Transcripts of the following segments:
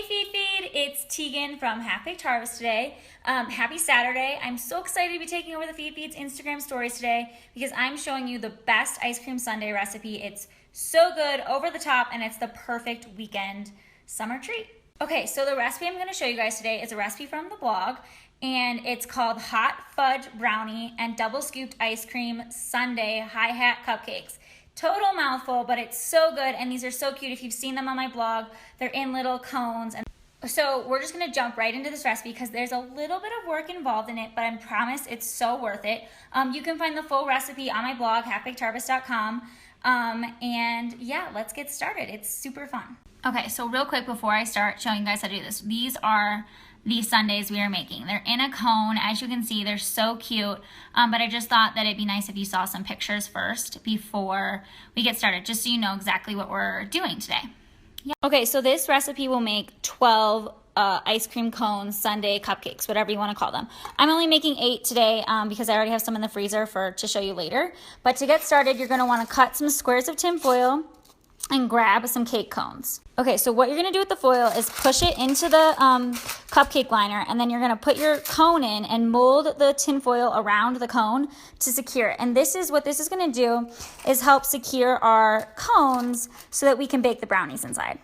Hey Feedfeed, it's Tegan from Half Baked Harvest today. Happy Saturday. I'm so excited to be taking over the Feedfeed's Instagram stories today because I'm showing you the best ice cream sundae recipe. It's so good, over the top, and it's the perfect weekend summer treat. Okay, so the recipe I'm going to show you guys today is a recipe from the blog, and it's called Hot Fudge Brownie and Double Scooped Ice Cream Sundae Hi-Hat Cupcakes. Total mouthful, but it's so good, and these are so cute. If you've seen them on my blog, they're in little cones. And so we're just gonna jump right into this recipe because there's a little bit of work involved in it, but I promise it's so worth it. You can find the full recipe on my blog, halfbakedharvest.com. And yeah, let's get started. It's super fun. Okay, so real quick before I start showing you guys how to do this, these are the sundaes we are making. They're in a cone. As you can see, they're so cute, but I just thought that it'd be nice if you saw some pictures first before we get started, just so you know exactly what we're doing today. Yeah. Okay, so this recipe will make 12 ice cream cones, sundae cupcakes, whatever you want to call them. I'm only making 8 today because I already have some in the freezer to show you later. But to get started, you're going to want to cut some squares of tin foil and grab some cake cones. Okay, so what you're gonna do with the foil is push it into the cupcake liner, and then you're gonna put your cone in and mold the tin foil around the cone to secure it. And what this is gonna do is help secure our cones so that we can bake the brownies inside.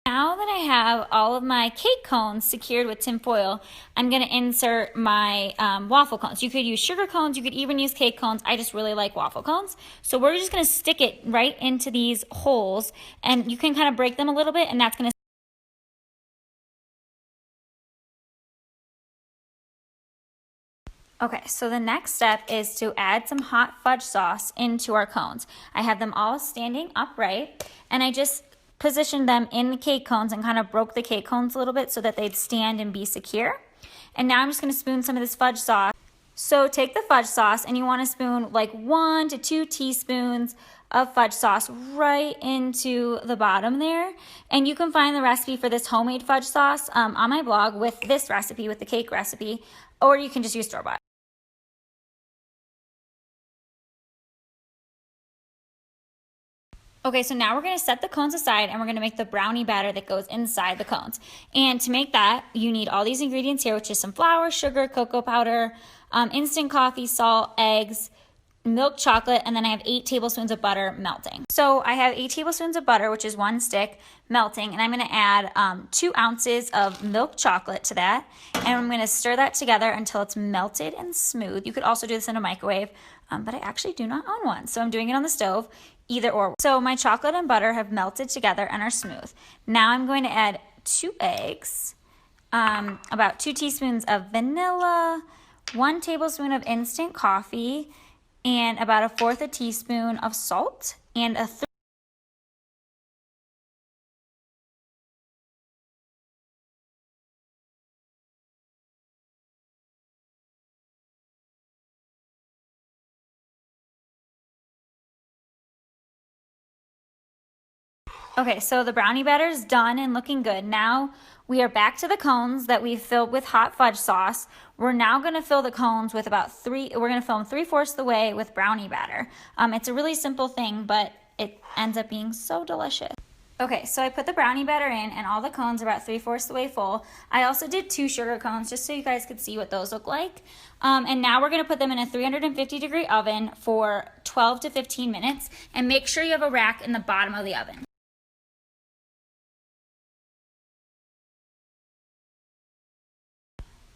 Now that I have all of my cake cones secured with tin foil, I'm going to insert my waffle cones. You could use sugar cones, you could even use cake cones. I just really like waffle cones. So we're just going to stick it right into these holes, and you can kind of break them a little bit, and that's going to... Okay, so the next step is to add some hot fudge sauce into our cones. I have them all standing upright, and I just positioned them in the cake cones and kind of broke the cake cones a little bit so that they'd stand and be secure. And now I'm just going to spoon some of this fudge sauce. So take the fudge sauce, and you want to spoon like 1 to 2 teaspoons of fudge sauce right into the bottom there. And you can find the recipe for this homemade fudge sauce on my blog with this recipe, with the cake recipe, or you can just use store-bought. Okay, so now we're going to set the cones aside, and we're going to make the brownie batter that goes inside the cones. And to make that, you need all these ingredients here, which is some flour, sugar, cocoa powder, instant coffee, salt, eggs, milk chocolate, and then I have 8 tablespoons of butter melting. So I have 8 tablespoons of butter, which is 1 stick, melting, and I'm going to add 2 ounces of milk chocolate to that, and I'm going to stir that together until it's melted and smooth. You could also do this in a microwave, but I actually do not own one, so I'm doing it on the stove. Either or. So my chocolate and butter have melted together and are smooth. Now I'm going to add 2 eggs, about 2 teaspoons of vanilla, 1 tablespoon of instant coffee, and about 1/4 teaspoon of salt, and Okay, so the brownie batter is done and looking good. Now we are back to the cones that we filled with hot fudge sauce. We're now going to fill the cones with we're going to fill them 3/4 the way with brownie batter. It's a really simple thing, but it ends up being so delicious. Okay, so I put the brownie batter in, and all the cones are about 3/4 the way full. I also did 2 sugar cones just so you guys could see what those look like. And now we're going to put them in a 350-degree oven for 12 to 15 minutes, and make sure you have a rack in the bottom of the oven.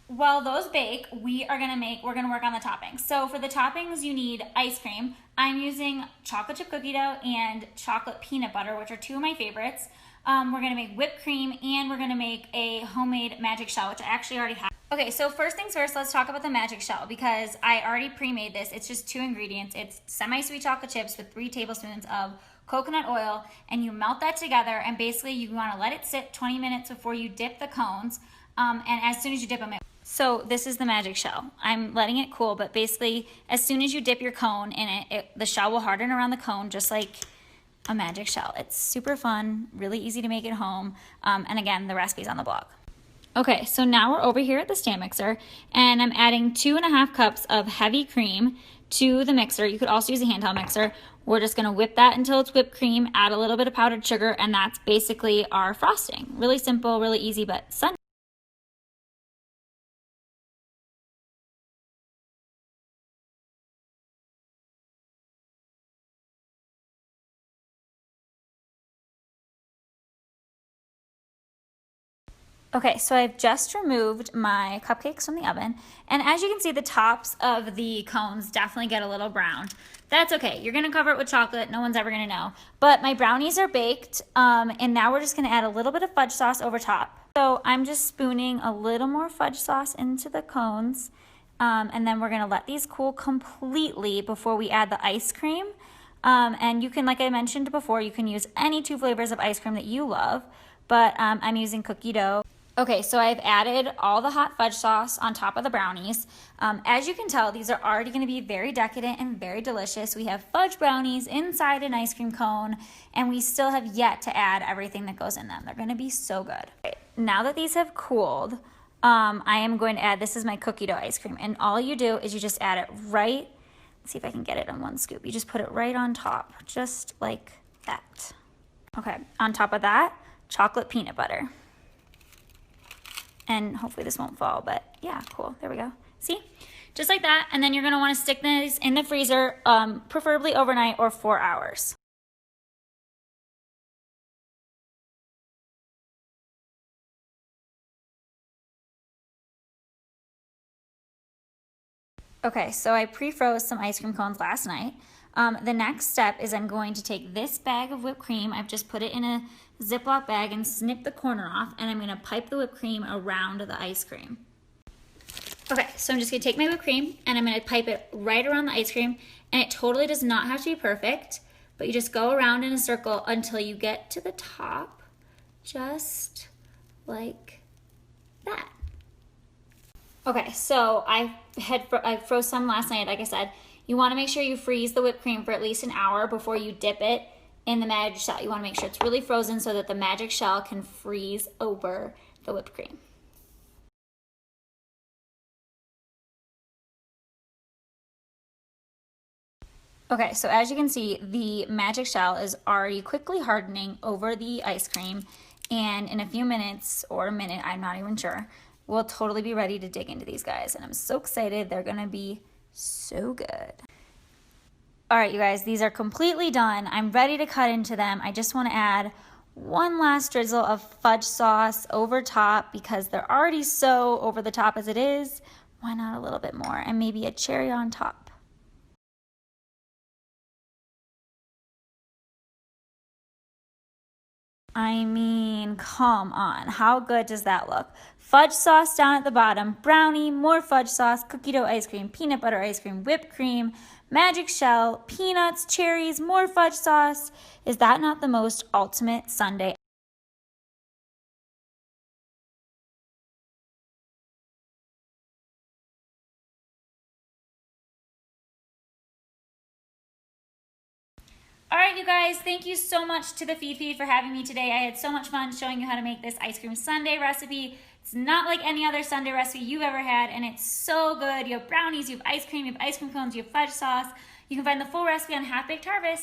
While those bake, we're gonna work on the toppings. So for the toppings, you need ice cream. I'm using chocolate chip cookie dough and chocolate peanut butter, which are 2 of my favorites. We're gonna make whipped cream, and we're gonna make a homemade magic shell, which I actually already have. Okay, so first things first, let's talk about the magic shell because I already pre-made this. It's just 2 ingredients. It's semi-sweet chocolate chips with 3 tablespoons of coconut oil, and you melt that together, and basically you wanna let it sit 20 minutes before you dip the cones, and as soon as you dip them, so this is the magic shell. I'm letting it cool, but basically as soon as you dip your cone in it, the shell will harden around the cone just like a magic shell. It's super fun, really easy to make at home, and again, the recipe's on the blog. Okay, so now we're over here at the stand mixer, and I'm adding 2.5 cups of heavy cream to the mixer. You could also use a handheld mixer. We're just gonna whip that until it's whipped cream, add a little bit of powdered sugar, and that's basically our frosting. Really simple, really easy, but Sunday. Okay, so I've just removed my cupcakes from the oven, and as you can see, the tops of the cones definitely get a little brown. That's okay. You're gonna cover it with chocolate. No one's ever gonna know. But my brownies are baked, and now we're just gonna add a little bit of fudge sauce over top. So I'm just spooning a little more fudge sauce into the cones, and then we're gonna let these cool completely before we add the ice cream. And you can, like I mentioned before, you can use any 2 flavors of ice cream that you love, but I'm using cookie dough. Okay, so I've added all the hot fudge sauce on top of the brownies. As you can tell, these are already gonna be very decadent and very delicious. We have fudge brownies inside an ice cream cone, and we still have yet to add everything that goes in them. They're gonna be so good. Okay, now that these have cooled, I am going to add, this is my cookie dough ice cream, and all you do is you just add it right, let's see if I can get it in one scoop. You just put it right on top, just like that. Okay, on top of that, chocolate peanut butter. And hopefully this won't fall, but yeah, cool, there we go. See, just like that. And then you're gonna wanna stick these in the freezer, preferably overnight or 4 hours. Okay, so I pre-froze some ice cream cones last night. The next step is I'm going to take this bag of whipped cream, I've just put it in a Ziploc bag and snip the corner off, and I'm gonna pipe the whipped cream around the ice cream. Okay, so I'm just gonna take my whipped cream and I'm gonna pipe it right around the ice cream, and it totally does not have to be perfect, but you just go around in a circle until you get to the top, just like that. Okay, so I froze some last night, like I said. You wanna make sure you freeze the whipped cream for at least an hour before you dip it in the magic shell. You wanna make sure it's really frozen so that the magic shell can freeze over the whipped cream. Okay, so as you can see, the magic shell is already quickly hardening over the ice cream, and in a few minutes, or a minute, I'm not even sure, we'll totally be ready to dig into these guys, and I'm so excited. They're gonna be so good. All right, you guys, these are completely done. I'm ready to cut into them. I just wanna add one last drizzle of fudge sauce over top because they're already so over the top as it is. Why not a little bit more? And maybe a cherry on top. I mean, come on. How good does that look? Fudge sauce down at the bottom, brownie, more fudge sauce, cookie dough ice cream, peanut butter ice cream, whipped cream, magic shell, peanuts, cherries, more fudge sauce. Is that not the most ultimate sundae? All right, you guys, thank you so much to the Feedfeed for having me today. I had so much fun showing you how to make this ice cream sundae recipe. It's not like any other sundae recipe you've ever had, and it's so good. You have brownies, you have ice cream cones, you have fudge sauce. You can find the full recipe on Half Baked Harvest.